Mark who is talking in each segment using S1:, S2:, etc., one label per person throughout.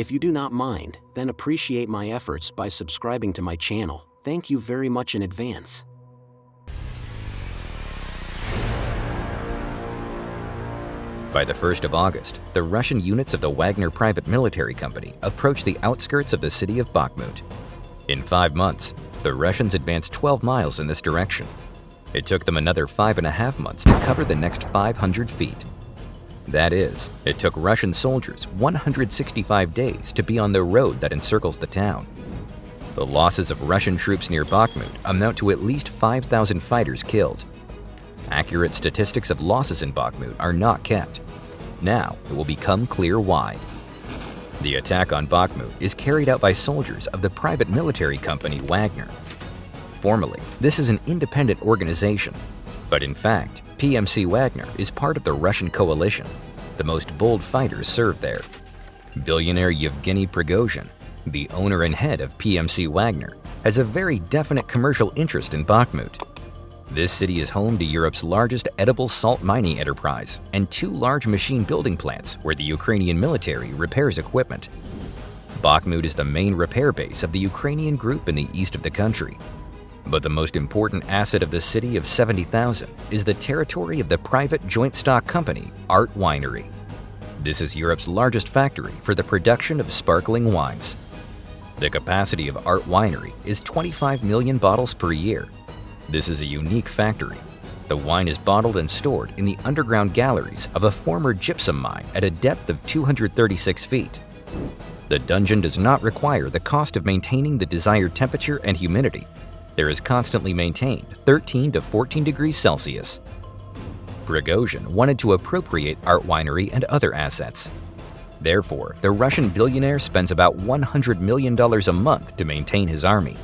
S1: If you do not mind, then appreciate my efforts by subscribing to my channel. Thank you very much in advance.
S2: By the 1st of August, the Russian units of the Wagner private military company approached the outskirts of the city of Bakhmut. In 5 months, the Russians advanced 12 miles in this direction. It took them another 5.5 months to cover the next 500 feet. That is, it took Russian soldiers 165 days to be on the road that encircles the town. The losses of Russian troops near Bakhmut amount to at least 5,000 fighters killed. Accurate statistics of losses in Bakhmut are not kept. Now it will become clear why. The attack on Bakhmut is carried out by soldiers of the private military company Wagner. Formally, this is an independent organization, but in fact, PMC Wagner is part of the Russian coalition. The most bold fighters serve there. Billionaire Yevgeny Prigozhin, the owner and head of PMC Wagner, has a very definite commercial interest in Bakhmut. This city is home to Europe's largest edible salt mining enterprise and 2 large machine building plants where the Ukrainian military repairs equipment. Bakhmut is the main repair base of the Ukrainian group in the east of the country. But the most important asset of the city of 70,000 is the territory of the private joint stock company, Art Winery. This is Europe's largest factory for the production of sparkling wines. The capacity of Art Winery is 25 million bottles per year. This is a unique factory. The wine is bottled and stored in the underground galleries of a former gypsum mine at a depth of 236 feet. The dungeon does not require the cost of maintaining the desired temperature and humidity. There is constantly maintained 13 to 14 degrees Celsius. Prigozhin wanted to appropriate Art Winery and other assets. Therefore, the Russian billionaire spends about $100 million a month to maintain his army.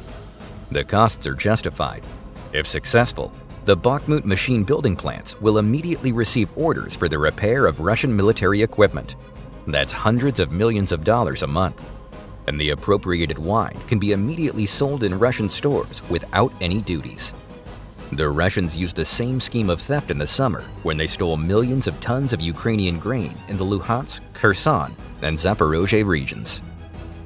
S2: The costs are justified. If successful, the Bakhmut machine building plants will immediately receive orders for the repair of Russian military equipment. That's hundreds of millions of dollars a month. And the appropriated wine can be immediately sold in Russian stores without any duties. The Russians used the same scheme of theft in the summer when they stole millions of tons of Ukrainian grain in the Luhansk, Kherson, and Zaporozhye regions.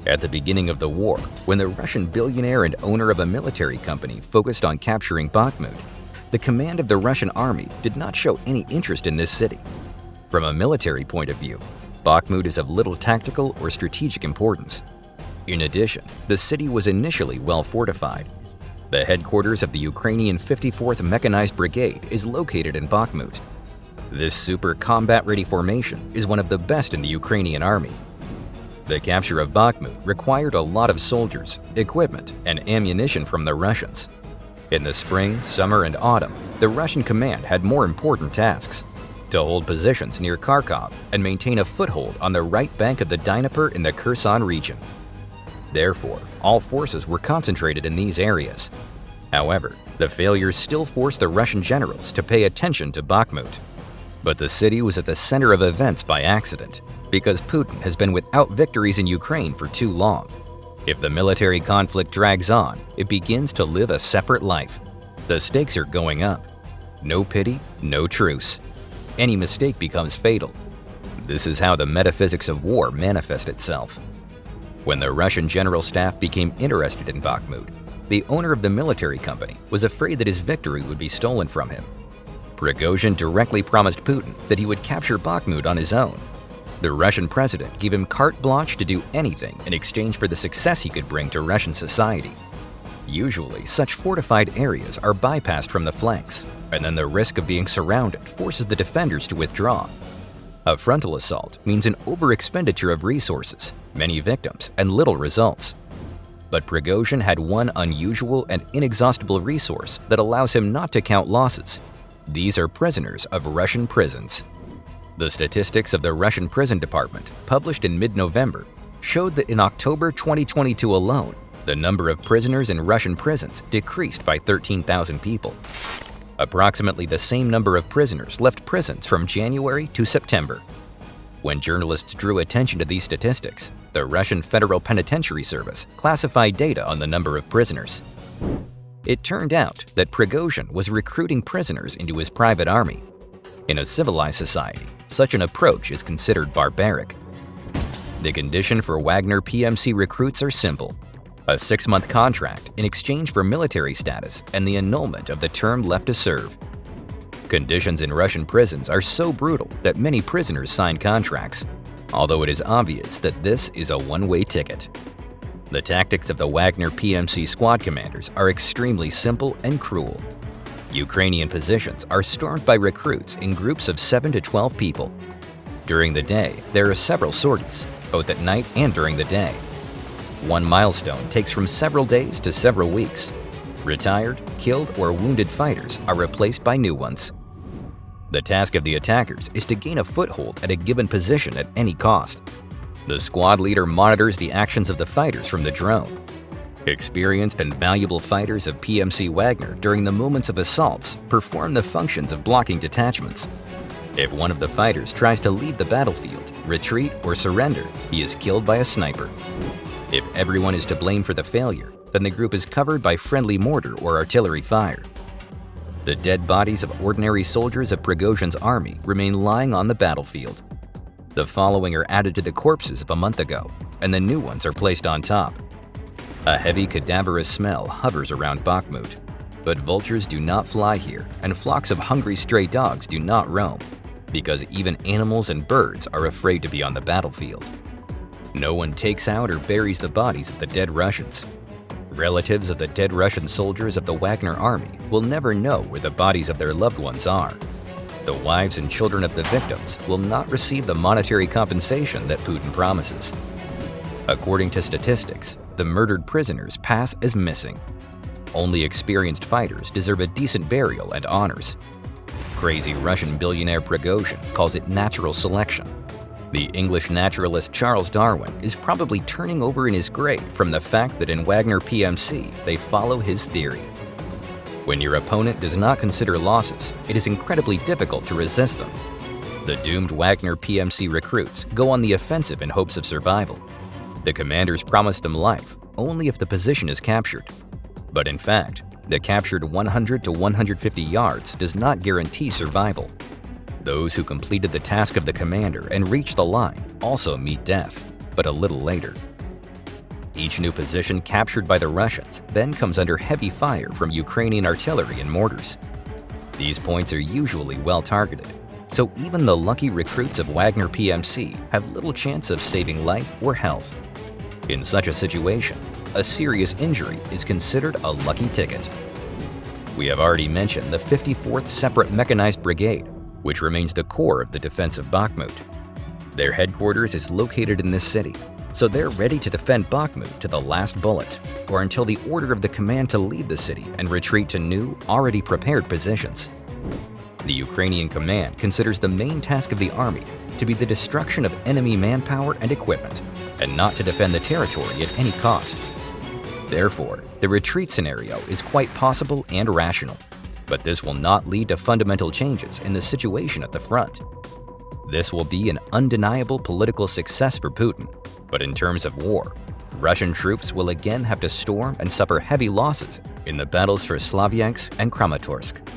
S2: At the beginning of the war, when the Russian billionaire and owner of a military company focused on capturing Bakhmut, the command of the Russian army did not show any interest in this city. From a military point of view, Bakhmut is of little tactical or strategic importance. In addition, the city was initially well fortified. The headquarters of the Ukrainian 54th Mechanized Brigade is located in Bakhmut. This super combat-ready formation is one of the best in the Ukrainian army. The capture of Bakhmut required a lot of soldiers, equipment, and ammunition from the Russians. In the spring, summer, and autumn, the Russian command had more important tasks: to hold positions near Kharkov and maintain a foothold on the right bank of the Dnieper in the Kherson region. Therefore, all forces were concentrated in these areas. However, the failures still forced the Russian generals to pay attention to Bakhmut. But the city was at the center of events by accident, because Putin has been without victories in Ukraine for too long. If the military conflict drags on, it begins to live a separate life. The stakes are going up. No pity, no truce. Any mistake becomes fatal. This is how the metaphysics of war manifests itself. When the Russian general staff became interested in Bakhmut, the owner of the military company was afraid that his victory would be stolen from him. Prigozhin directly promised Putin that he would capture Bakhmut on his own. The Russian president gave him carte blanche to do anything in exchange for the success he could bring to Russian society. Usually, such fortified areas are bypassed from the flanks, and then the risk of being surrounded forces the defenders to withdraw. A frontal assault means an overexpenditure of resources, many victims, and little results. But Prigozhin had one unusual and inexhaustible resource that allows him not to count losses. These are prisoners of Russian prisons. The statistics of the Russian prison department, published in mid-November, showed that in October 2022 alone, the number of prisoners in Russian prisons decreased by 13,000 people. Approximately the same number of prisoners left prisons from January to September. When journalists drew attention to these statistics, the Russian Federal Penitentiary Service classified data on the number of prisoners. It turned out that Prigozhin was recruiting prisoners into his private army. In a civilized society, such an approach is considered barbaric. The condition for Wagner PMC recruits are simple: a 6-month contract in exchange for military status and the annulment of the term left to serve. Conditions in Russian prisons are so brutal that many prisoners sign contracts, although it is obvious that this is a one-way ticket. The tactics of the Wagner PMC squad commanders are extremely simple and cruel. Ukrainian positions are stormed by recruits in groups of 7 to 12 people. During the day, there are several sorties, both at night and during the day. One milestone takes from several days to several weeks. Retired, killed, or wounded fighters are replaced by new ones. The task of the attackers is to gain a foothold at a given position at any cost. The squad leader monitors the actions of the fighters from the drone. Experienced and valuable fighters of PMC Wagner during the moments of assaults perform the functions of blocking detachments. If one of the fighters tries to leave the battlefield, retreat, or surrender, he is killed by a sniper. If everyone is to blame for the failure, then the group is covered by friendly mortar or artillery fire. The dead bodies of ordinary soldiers of Prigozhin's army remain lying on the battlefield. The following are added to the corpses of a month ago, and the new ones are placed on top. A heavy cadaverous smell hovers around Bakhmut, but vultures do not fly here, and flocks of hungry stray dogs do not roam, because even animals and birds are afraid to be on the battlefield. No one takes out or buries the bodies of the dead Russians. Relatives of the dead Russian soldiers of the Wagner army will never know where the bodies of their loved ones are. The wives and children of the victims will not receive the monetary compensation that Putin promises. According to statistics, the murdered prisoners pass as missing. Only experienced fighters deserve a decent burial and honors. Crazy Russian billionaire Prigozhin calls it natural selection. The English naturalist Charles Darwin is probably turning over in his grave from the fact that in Wagner PMC they follow his theory. When your opponent does not consider losses, it is incredibly difficult to resist them. The doomed Wagner PMC recruits go on the offensive in hopes of survival. The commanders promise them life only if the position is captured. But in fact, the captured 100 to 150 yards does not guarantee survival. Those who completed the task of the commander and reached the line also meet death, but a little later. Each new position captured by the Russians then comes under heavy fire from Ukrainian artillery and mortars. These points are usually well targeted, so even the lucky recruits of Wagner PMC have little chance of saving life or health. In such a situation, a serious injury is considered a lucky ticket. We have already mentioned the 54th Separate Mechanized Brigade, which remains the core of the defense of Bakhmut. Their headquarters is located in this city, so they're ready to defend Bakhmut to the last bullet, or until the order of the command to leave the city and retreat to new, already prepared positions. The Ukrainian command considers the main task of the army to be the destruction of enemy manpower and equipment, and not to defend the territory at any cost. Therefore, the retreat scenario is quite possible and rational, but this will not lead to fundamental changes in the situation at the front. This will be an undeniable political success for Putin, but in terms of war, Russian troops will again have to storm and suffer heavy losses in the battles for Slavyansk and Kramatorsk.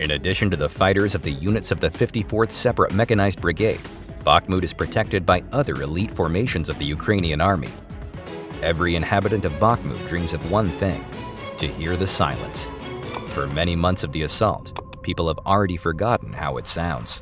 S2: In addition to the fighters of the units of the 54th Separate Mechanized Brigade, Bakhmut is protected by other elite formations of the Ukrainian army. Every inhabitant of Bakhmut dreams of one thing: to hear the silence. For many months of the assault, people have already forgotten how it sounds.